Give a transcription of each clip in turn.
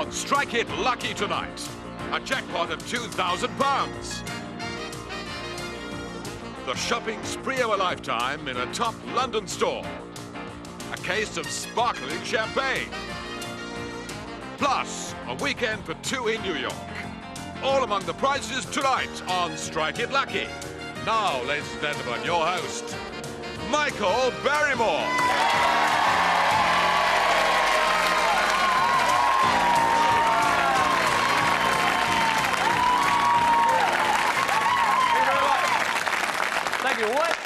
on Strike It Lucky tonight. A jackpot of £2,000. The shopping spree of a lifetime in a top London store. A case of sparkling champagne. Plus, a weekend for two in New York. All among the prizes tonight on Strike It Lucky. Now, ladies and gentlemen, your host, Michael Barrymore. Thank you. What?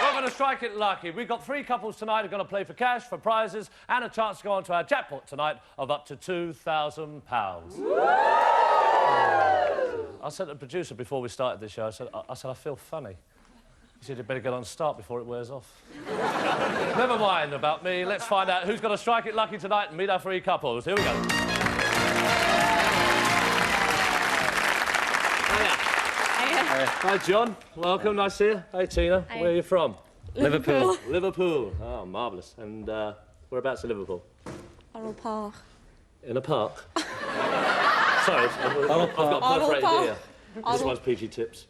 Welcome to Strike It Lucky. We've got three couples tonight who are going to play for cash, for prizes, and a chance to go on to our jackpot tonight of up to £2,000. I said to the producer before we started the show, I said, I feel funny. He said, you better get on start before it wears off. Never mind about me. Let's find out who's going to strike it lucky tonight and meet our three couples. Here we go. Hi, John. Welcome. Nice to see you. Hey, Tina. Hi. Where are you from? Liverpool. Liverpool. Oh, marvellous. And whereabouts in Liverpool? Oral Park. In a park? Sorry, I've got perforated ear. This one's PG Tips.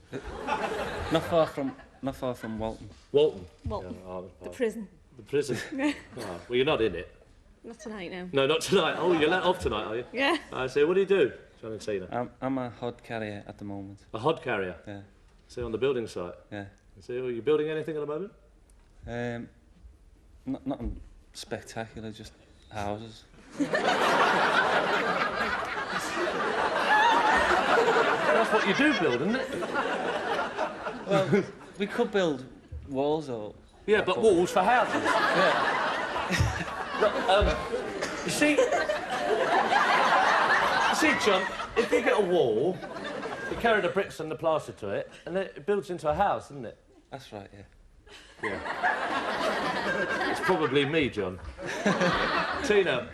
Not far from Walton. Walton? Walton. Yeah, The prison. The prison? Oh, well, you're not in it. Not tonight, no. No, not tonight. Oh, you're let off tonight, are you? Yeah. I see. What do you do, John and Tina? I'm a hod carrier at the moment. A hod carrier? Yeah. See, on the building site? Yeah. See, are you building anything at the moment? Nothing spectacular, just houses. That's what you do build, isn't it? Well, we could build walls or... Yeah, but walls for houses. Yeah. Look, you see, John, if you get a wall, you carry the bricks and the plaster to it, and then it builds into a house, isn't it? That's right, yeah. Yeah. It's probably me, John. Tina,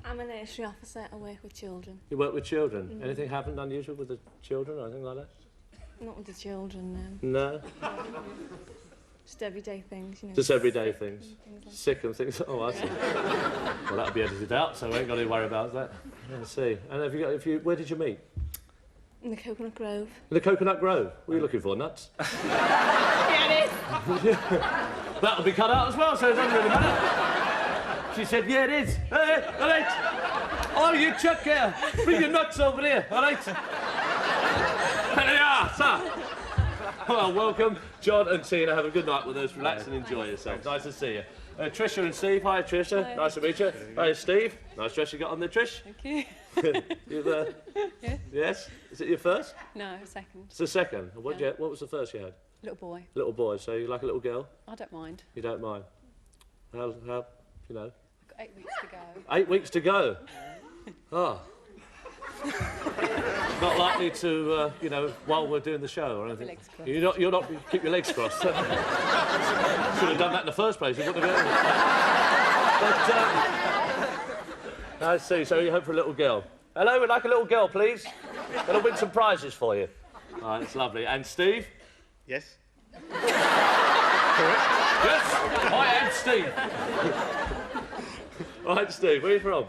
I'm a nursery officer. I work with children. you work with children. Anything happened unusual with the children or anything like that? Not with the children, no. No? Just everyday things, you know. Just everyday things. Things like Sick and things. Oh, I see. Well, that'll be edited out, so we ain't got to worry about that. Let's see. And where did you meet? in the Coconut Grove. In the Coconut Grove? What are you looking for, nuts? Yeah, it is. That'll be cut out as well, so it doesn't really matter. She said, yeah, it is. Hey, all right. Oh, you chuck here. Bring your nuts over here, all right? There they are, sir. Well, welcome, John and Tina. Have a good night with us. Relax and enjoy yourself. Nice to see you. Tricia and Steve. Hi, Tricia. Hi. Nice to meet you. Hi, Steve. Nice dress you got on there, Trish. Thank you. You've, Yeah. yes? Is it your first? No, second. It's the second. What, Yeah. what was the first you had? Little boy. Little boy. So you like a little girl? I don't mind. You don't mind? How, you know? I've got 8 weeks to go. 8 weeks to go. Oh. Not likely to, you know, while we're doing the show or anything. Legs crossed. You're not, keep your legs crossed. Should have done that in the first place. You wouldn't have But, I see. So you hope for a little girl. Hello, we'd like a little girl, please. Gonna win some prizes for you. All right, it's lovely. And Steve? Yes. Correct. Yes, I am Steve. All right, Steve, where are you from?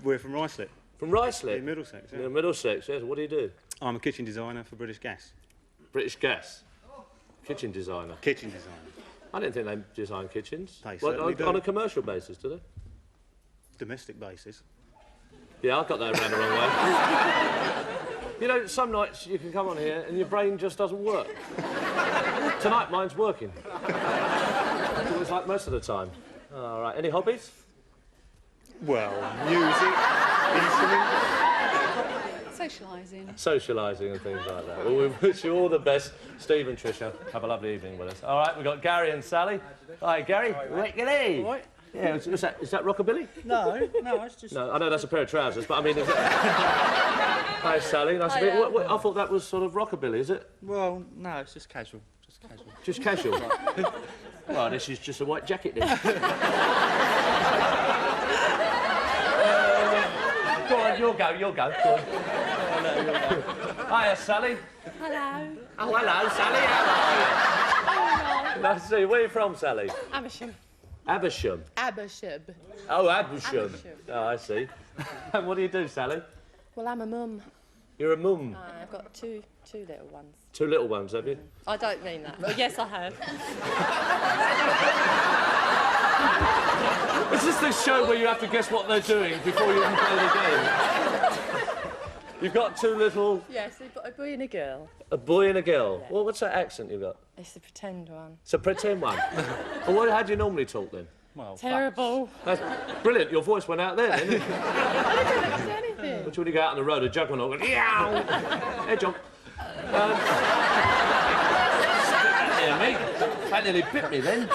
We're from Ruislip, From Ruislip? in Middlesex. Yeah. Yeah, Middlesex, yes. What do you do? I'm a kitchen designer for British Gas. British Gas. Kitchen designer. Kitchen designer. I didn't think they designed kitchens. They Well, certainly do. on a commercial basis, do they? Domestic basis. Yeah, I got that around the wrong way. You know, some nights you can come on here and your brain just doesn't work. Tonight, mine's working. It's like most of the time. All right, any hobbies? Well, music, instruments. Socialising. Socialising and things like that. Well, we wish you all the best. Steve and Tricia, have a lovely evening with us. All right, we've got Gary and Sally. Hi, Gary. Rickety. What? Yeah, is that rockabilly? No, it's just... No, I know that's a pair of trousers, but I mean... Hi, Sally. Nice to meet you. I thought that was sort of rockabilly, is it? Well, no, it's just casual. Just casual? Well, this is just a white jacket then. Go on, you'll go. Go on. Hiya, Sally. Hello. Oh, hello, Sally. How are you? Nice to see you. Where are you from, Sally? Amersham. Abersham. Abersham. Oh, Abersham. Abersham. Oh, I see. And what do you do, Sally? Well, I'm a mum. You're a mum. I've got two little ones. 2 little ones, have you? I don't mean that. Well, yes, I have. Is this the show where you have to guess what they're doing before you even play the game? You've got 2 little... Yes, I've got a boy and a girl. A boy and a girl. Yeah. Well, what's that accent you've got? It's a pretend one. It's a pretend one. Well, how do you normally talk then? Well, Terrible. That's brilliant. Your voice went out there, didn't it? I don't say anything. Which when you go out on the road, a juggernaut going, yow! Hey, John. Yeah, mate. That nearly bit me then.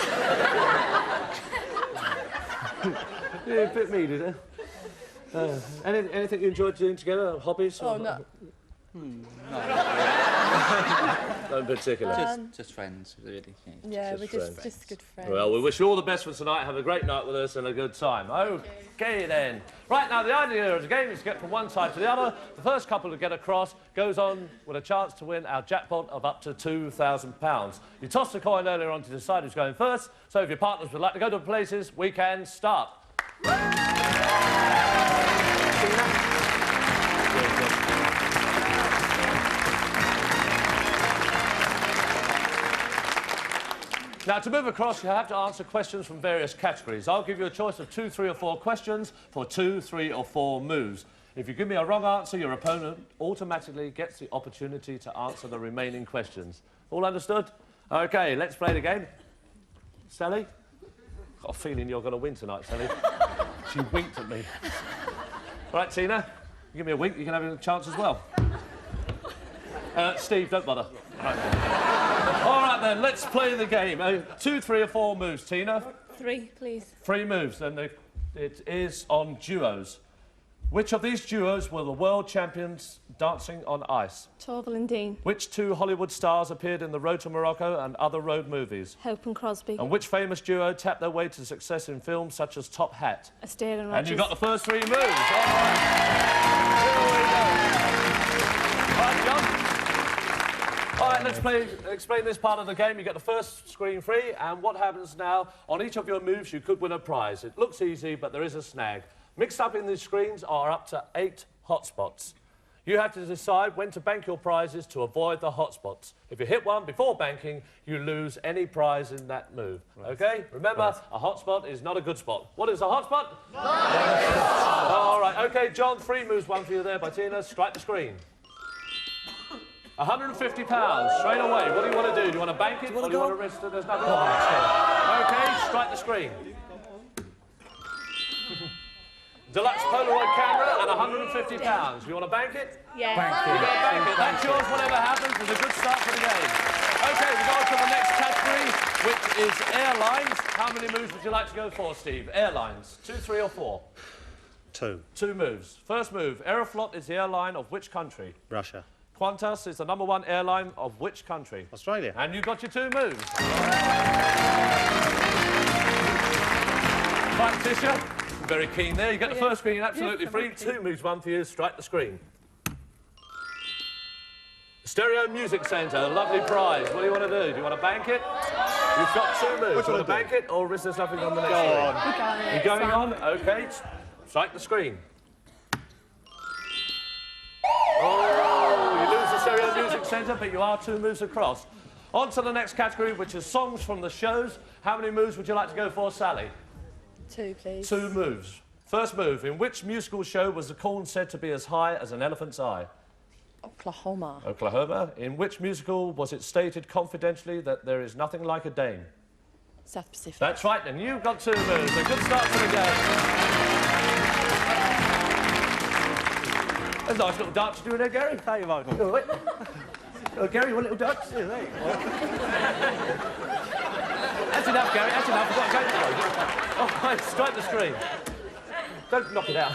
Yeah, it bit me, did it? Anything you enjoyed doing together? Hobbies? Oh, or... no. No in particular. just friends, really. Yeah, Just we're friends. just good friends. Well, we wish you all the best for tonight. Have a great night with us and a good time. Okay, then. Right, now, the idea of the game is to get from one side to the other. The first couple to get across goes on with a chance to win our jackpot of up to £2,000. You tossed a coin earlier on to decide who's going first, so if your partners would like to go to places, we can start. Now, to move across, you have to answer questions from various categories. I'll give you a choice of 2, 3 or 4 questions for 2, 3 or 4 moves. If you give me a wrong answer, your opponent automatically gets the opportunity to answer the remaining questions. All understood? OK, let's play the game. Sally? I've got a feeling you're going to win tonight, Sally. She winked at me. All right, Tina, you give me a wink, you can have a chance as well. Steve, don't bother. All right, then, let's play the game. 2, 3 or 4 moves. Tina? 3, please. 3 moves, and it is on duos. Which of these duos were the world champions dancing on ice? Torval and Dean. Which 2 Hollywood stars appeared in The Road to Morocco and other road movies? Hope and Crosby. And which famous duo tapped their way to success in films such as Top Hat? Astaire and Rogers. And you got the first 3 moves. All right. Here we go. All right, John. All right, let's explain this part of the game. You get the first screen free, and what happens now, on each of your moves, you could win a prize. It looks easy, but there is a snag. Mixed up in these screens are up to 8 hotspots. You have to decide when to bank your prizes to avoid the hotspots. If you hit one before banking, you lose any prize in that move. Right. OK? Remember, right. A hotspot is not a good spot. What is a hotspot? No. All right, OK, John, 3 moves, 1 for you there by Tina. Strike the screen. £150 straight away. What do you want to do? Do you want to bank it or do you want to risk it? There's nothing on it. OK, strike the screen. Deluxe Polaroid camera and £150. You want to bank it? Yeah. You're going to bank it. That's yours, whatever happens. It's a good start for the game. OK, we go on to the next category, which is airlines. How many moves would you like to go for, Steve? Airlines. 2, 3 or 4? 2. 2 moves. First move. Aeroflot is the airline of which country? Russia. Qantas is the #1 airline of which country? Australia. And you got your 2 moves. Right, Tisha. Very keen there. You get the first screen absolutely free. 2 moves, 1 for you. Strike the screen. Stereo Music Centre, lovely prize. What do you want to do? Do you want to bank it? You've got 2 moves. Which Do you want to bank it, or is there something on the next screen? You're going on? OK. Strike the screen. Oh, you lose the Stereo Music Centre, but you are 2 moves across. On to the next category, which is songs from the shows. How many moves would you like to go for, Sally? 2, please. 2 moves. First move. In which musical show was the corn said to be as high as an elephant's eye? Oklahoma. Oklahoma. In which musical was it stated confidentially that there is nothing like a dame? South Pacific. That's right, and you've got 2 moves. A good start to the game. There's a nice little dance you're doing there, Gary. Thank you, Michael. Oh, wait. Oh, Gary, one little dance. Yeah, there you go. That's enough, Gary. That's enough. We've got to go now. Oh, right, strike the screen. Don't knock it out.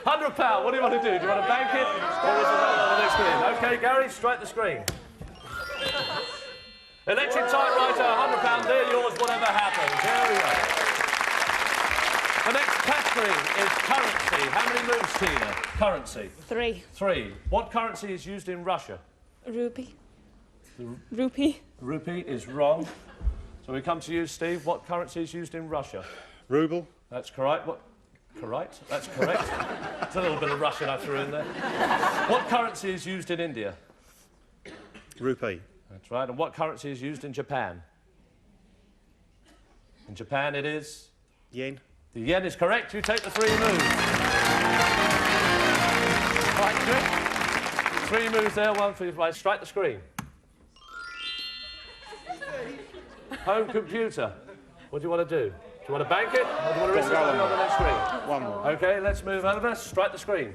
£100. What do you want to do? Do you want to bank it, or is it on the next screen? OK, Gary, strike the screen. Electric typewriter, £100. They're yours, whatever happens. There we go. The next category is currency. How many moves, Tina? Currency. 3. 3. What currency is used in Russia? Rupee. Rupee. Rupee is wrong. So we come to you, Steve. What currency is used in Russia? Ruble. That's correct. What? Correct? That's correct. It's a little bit of Russian I threw in there. What currency is used in India? Rupee. That's right. And what currency is used in Japan? In Japan it is? Yen. The yen is correct. You take the 3 moves. Right, good. 3 moves there, 1 for you. Right, strike the screen. Home computer. What do you want to do? Do you want to bank it, or do you want to risk it on the next screen? One more. OK, let's move over. Strike the screen.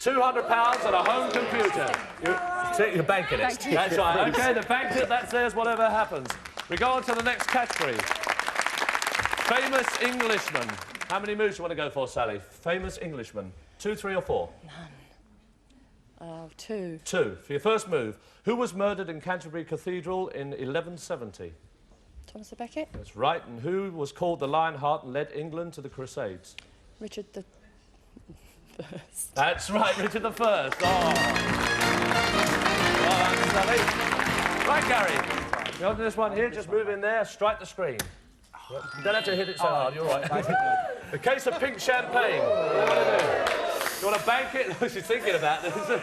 £200 and a home computer. You're banking it. That's right. OK, the banked it. That's theirs, whatever happens. We go on to the next category. Famous Englishman. How many moves do you want to go for, Sally? Famous Englishman. 2, 3 or 4? None. 2. 2. For your first move, who was murdered in Canterbury Cathedral in 1170? Thomas a Becket. That's right. And who was called the Lionheart and led England to the Crusades? Richard the First. That's right, Richard the First. Oh. Well done, Sally. Right, Gary. You on to this one here, just move in there, strike the screen. You don't have to hit it so hard, you're right. A case of pink champagne. What do you want to do? You want to bank it? She's thinking about this. Do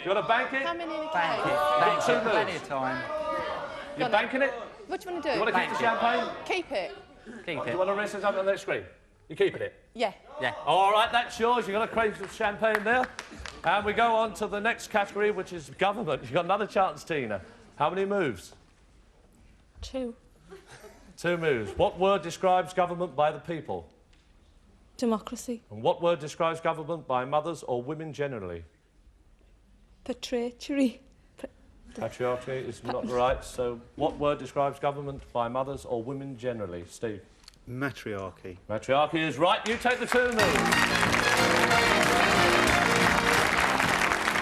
you want to bank it? How many in a Bank case? it. Got 2 moves. Plenty of time. You're banking it? What do you want to do? You want to keep the champagne? Keep it. Keep Do it. you want to risk it up on the next screen? You're keeping it? Yeah. Yeah. All right, that's yours. You've got a crate of champagne there. And we go on to the next category, which is government. You've got another chance, Tina. How many moves? 2. 2 moves. What word describes government by the people? Democracy. And what word describes government by mothers or women generally? Patriarchy. Patriarchy is not right. So what word describes government by mothers or women generally? Steve? Matriarchy. Matriarchy is right. You take the 2 moves.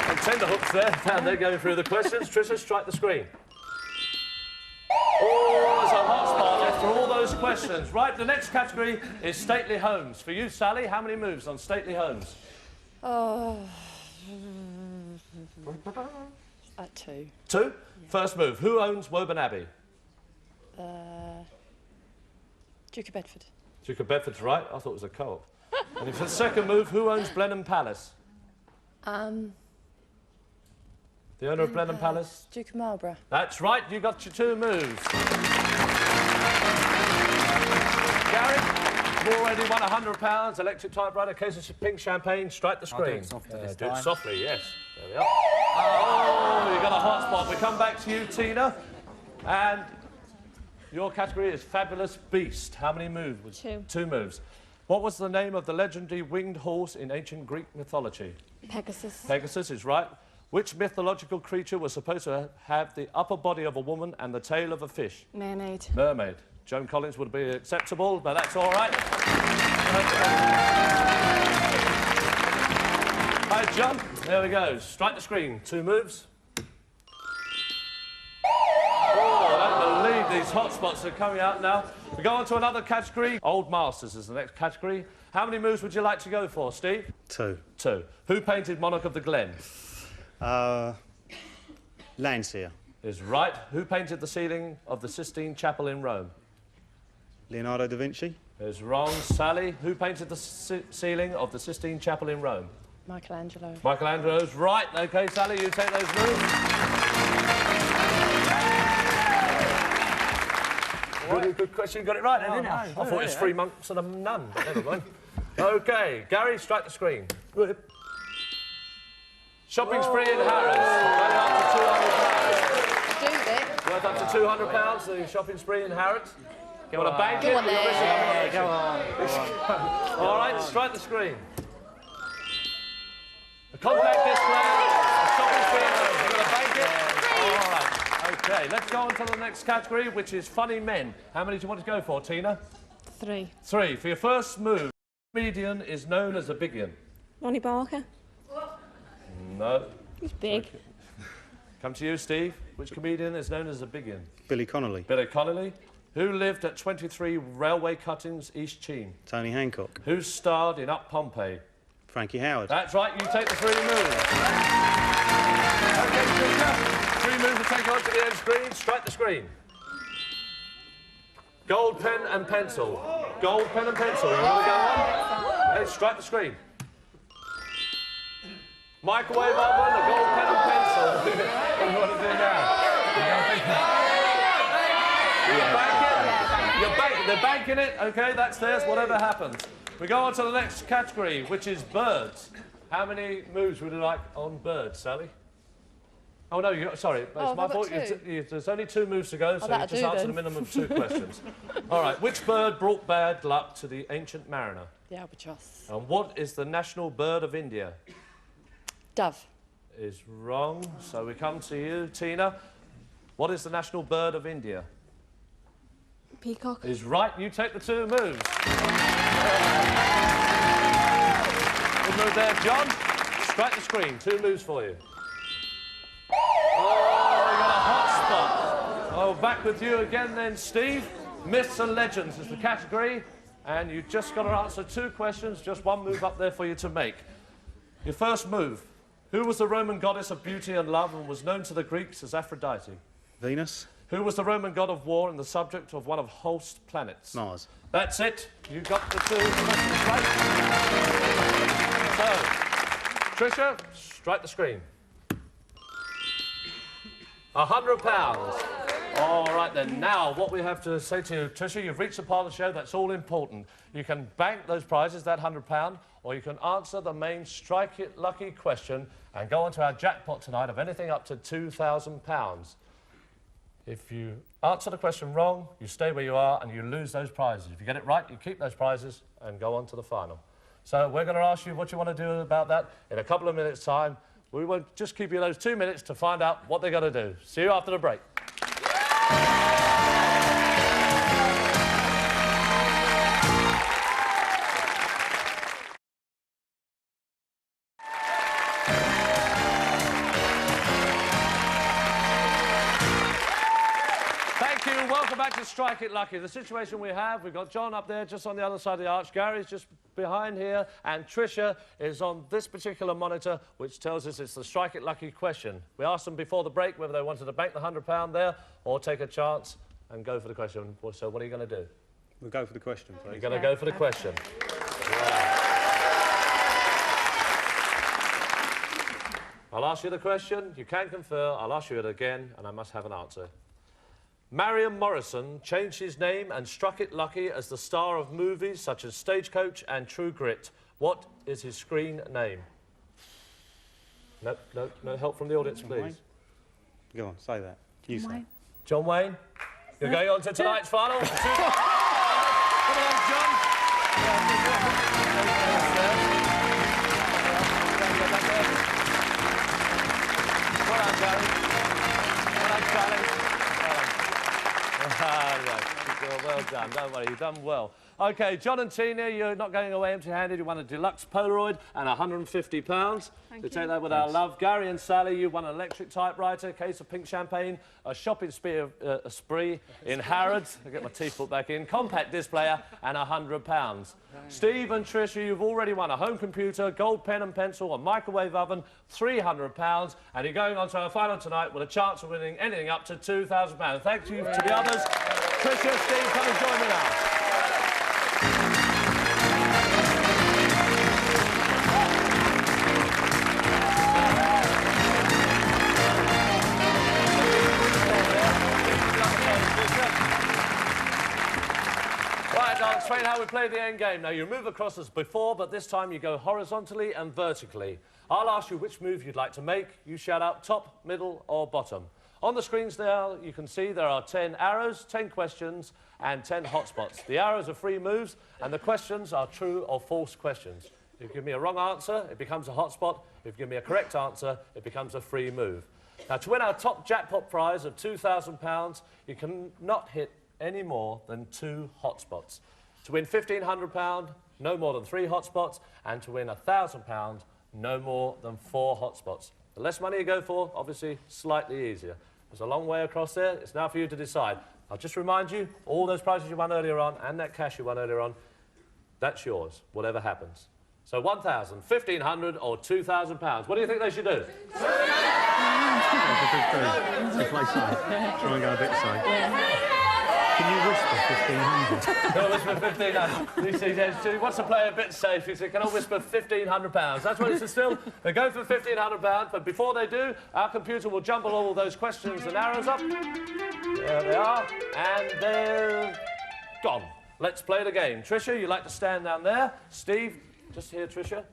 And tenterhooks there. And they're going through the questions. Trisha, strike the screen. Oh, there's a hot spot after all those questions. Right, the next category is stately homes. For you, Sally, how many moves on stately homes? At 2. 2? Yeah. First move. Who owns Woburn Abbey? Duke of Bedford. Duke of Bedford's right. I thought it was a co-op. And for the second move, who owns Blenheim Palace? The owner of Blenheim Palace? Duke of Marlborough. That's right. You got your 2 moves. Gary, you've already won £100, electric typewriter, case of pink champagne. Strike the screen. Do it softly this Do it time. softly, yes. There we are. Oh, you got a hot spot. We come back to you, Tina. And your category is Fabulous Beast. How many moves? 2. 2 moves. What was the name of the legendary winged horse in ancient Greek mythology? Pegasus. Pegasus is right. Which mythological creature was supposed to have the upper body of a woman and the tail of a fish? Mermaid. Mermaid. Joan Collins would be acceptable, but that's all right. Hi, John. There we go. Strike the screen. 2 moves. Oh, I don't believe these hotspots are coming out now. We go on to another category. Old Masters is the next category. How many moves would you like to go for, Steve? 2. 2. Who painted Monarch of the Glen? Landseer. Is right. Who painted the ceiling of the Sistine Chapel in Rome? Leonardo da Vinci. Is wrong. Sally, who painted the ceiling of the Sistine Chapel in Rome? Michelangelo. Michelangelo's right. OK, Sally, you take those moves. Good question. You got it right, then, didn't you? I thought it was 3 months and a nun, but never mind. OK, Gary, strike the screen. Shopping spree in Harrods. Do it. Worth up to £200, the shopping spree in Harrods. You want to bank it? Go on there. Yeah, Go on. All right, strike the screen. A compact display, a shopping spree. You want to bank it? All right. OK, let's go on to the next category, which is funny men. How many do you want to go for, Tina? 3. 3. For your first move, comedian is known as a bigian. Ronnie Barker. No. He's big. Come to you, Steve. Which comedian is known as a bigian? Billy Connolly. Billy Connolly. Who lived at 23 Railway Cuttings, East Cheam? Tony Hancock. Who starred in Up Pompeii? Frankie Howard. That's right, you take the 3 moves. OK, Tricia. 3 moves to take on to the end screen, strike the screen. Gold pen and pencil. Gold pen and pencil. You want to go on? Okay, strike the screen. Microwave oven, a gold pen and pencil. What do you want to do now? They're banking it. Okay, that's theirs, whatever happens. We go on to the next category, which is birds. How many moves would you like on birds, Sally? Oh, no, sorry, it's my fault. There's only 2 moves to go, so you just answer the minimum of 2 questions. All right, which bird brought bad luck to the ancient mariner? The albatross. And what is the national bird of India? Dove. Is wrong, so we come to you, Tina. What is the national bird of India? Peacock. Is right, you take the 2 moves. Good move there, John. Strike the screen, 2 moves for you. Oh, we got a hot spot. Oh, back with you again then, Steve. Myths and legends is the category, and you've just got to answer 2 questions, just 1 move up there for you to make. Your first move. Who was the Roman goddess of beauty and love and was known to the Greeks as Aphrodite? Venus. Who was the Roman god of war and the subject of one of Holst's planets? Mars. That's it. You got the 2 questions right. So, Tricia, strike the screen. £100. All right then, now what we have to say to you, Tricia, you've reached the part of the show that's all important. You can bank those prizes, that £100, or you can answer the main Strike It Lucky question and go on to our jackpot tonight of anything up to £2,000. If you answer the question wrong, you stay where you are and you lose those prizes. If you get it right, you keep those prizes and go on to the final. So we're going to ask you what you want to do about that in a couple of minutes' time. We won't just keep you those 2 minutes to find out what they're going to do. See you after the break. Thank you. Welcome back to Strike It Lucky. The situation we've got John up there just on the other side of the arch, Gary's just behind here, and Tricia is on this particular monitor, which tells us it's the Strike It Lucky question. We asked them before the break whether they wanted to bank the £100 there or take a chance and go for the question. So what are you going to do? We'll go for the question, please. You're going to go for the question. Yeah. I'll ask you the question, you can confer, I'll ask you it again, and I must have an answer. Marion Morrison changed his name and struck it lucky as the star of movies such as Stagecoach and True Grit. What is his screen name? No help from the audience, please. Wayne? Go on, say that. You say. John Wayne, you're going on to tonight's final. Come on, John. Well done, Gary. Well done, Charlie. Well done, don't worry, you've done well. OK, John and Tina, you're not going away empty-handed. You won a deluxe Polaroid and £150. Thank you. you. Take that with our love. Gary and Sally, you won an electric typewriter, a case of pink champagne, a shopping spree in Harrods, I'll get my teeth put back in, compact disc player and £100. Steve and Tricia, you've already won a home computer, gold pen and pencil, a microwave oven, £300, and you're going on to our final tonight with a chance of winning anything up to £2,000. Thank you to the others. Tricia, Steve, come and join me now. Right, I'll explain how we play the end game. Now, you move across as before, but this time you go horizontally and vertically. I'll ask you which move you'd like to make. You shout out top, middle, or bottom. On the screens there, you can see there are 10 arrows, 10 questions, and 10 hotspots. The arrows are free moves, and the questions are true or false questions. If you give me a wrong answer, it becomes a hotspot. If you give me a correct answer, it becomes a free move. Now, to win our top jackpot prize of £2,000, you cannot hit any more than 2 hotspots. To win £1,500, no more than 3 hotspots, and to win £1,000, no more than 4 hotspots. The less money you go for, obviously, slightly easier. There's a long way across there. It's now for you to decide. I'll just remind you, all those prizes you won earlier on and that cash you won earlier on, that's yours, whatever happens. So £1,000, £1,500 or £2,000. What do you think they should do? If I say, try and go a bit safe. Can you whisper 1,500? Can I whisper 1,500? He says, what's the player a bit safe? He said, can I whisper £1,500? That's what it is still. They go for £1,500, but before they do, our computer will jumble all those questions and arrows up. There they are, and they're gone. Let's play the game. Tricia, you like to stand down there. Steve, just here, Tricia.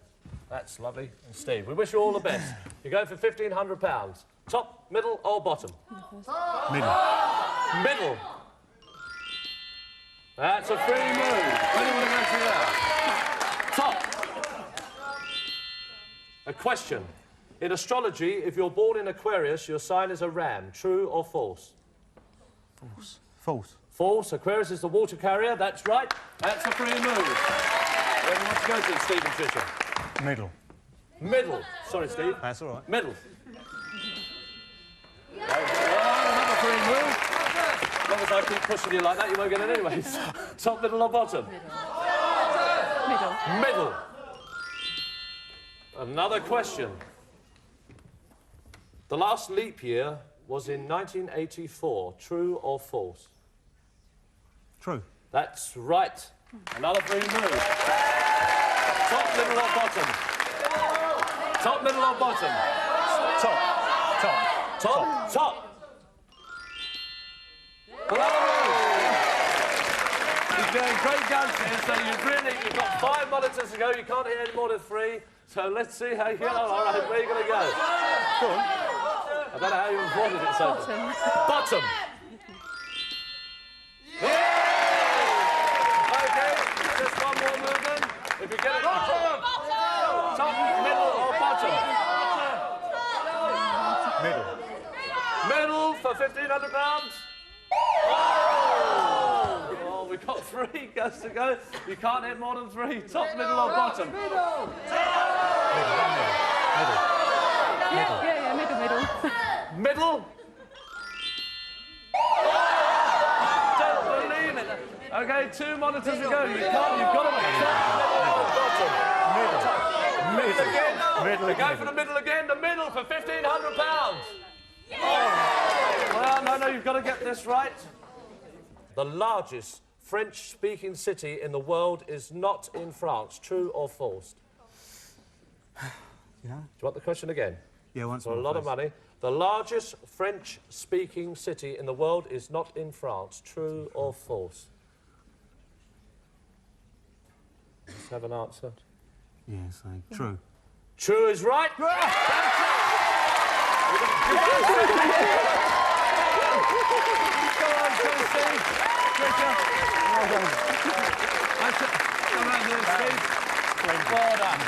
That's lovely. And Steve, we wish you all the best. You're going for £1,500. Top, middle, or bottom? Middle. Middle. That's a free move. Where do you want to go through that? Top. A question. In astrology, if you're born in Aquarius, your sign is a ram. True or false? False. False. False. Aquarius is the water carrier. That's right. That's a free move. Where do you want to go to, Steve and Tricia? Middle. Middle. Sorry, Steve. That's all right. Middle. Another free move. As long as I keep pushing you like that, you won't get it anyways. Top, middle, or bottom? Middle. Middle. Another question. The last leap year was in 1984. True or false? True. That's right. Another free move. Top, middle, or bottom? Top, middle, or bottom? Top. Top. Top. Top. Another move. He's doing great guns here, so you've got 5 monitors to go. You can't hit any more than 3. So let's see how you get on. All right, where are you going to go? Go on. I don't know how you avoided it so far. Bottom. Okay, just one more movement. If you get it top, middle, or bottom? Middle. Middle for £1,500. Oh, we've got 3 goes to go. You can't hit more than 3. Top, middle, or bottom? Middle. Yeah, middle. Middle? Don't believe it. Okay, 2 monitors to go. You've got to make top, middle, or bottom. Middle. Again. Middle. We go for the middle again. The middle for £1,500. Well, no, you've got to get this right. The largest French-speaking city in the world is not in France. True or false? Yeah. Do you want the question again? Yeah, once For more, a lot of please. money. The largest French-speaking city in the world is not in France. True or false? Let's have an answer. Yeah, so true. True is right. Well done.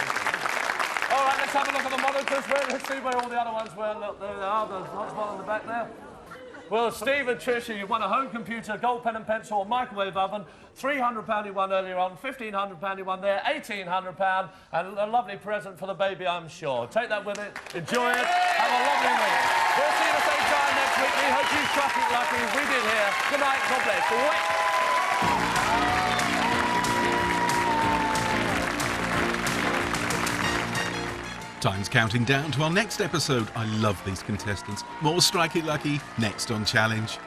All right, let's have a look at the monitors. Let's see where all the other ones were. Look, there they are. There's hotspot on the back there. Well, Steve and Tricia, you've won a home computer, gold pen and pencil, microwave oven, £300 you won earlier on, £1,500 you won there, £1,800, and a lovely present for the baby, I'm sure. Take that with it, enjoy it, have a lovely week. We'll see you the same time next week. We hope you struck it lucky. We did here. Good night, God bless. Time's counting down to our next episode. I love these contestants. More Strike It Lucky next on Challenge.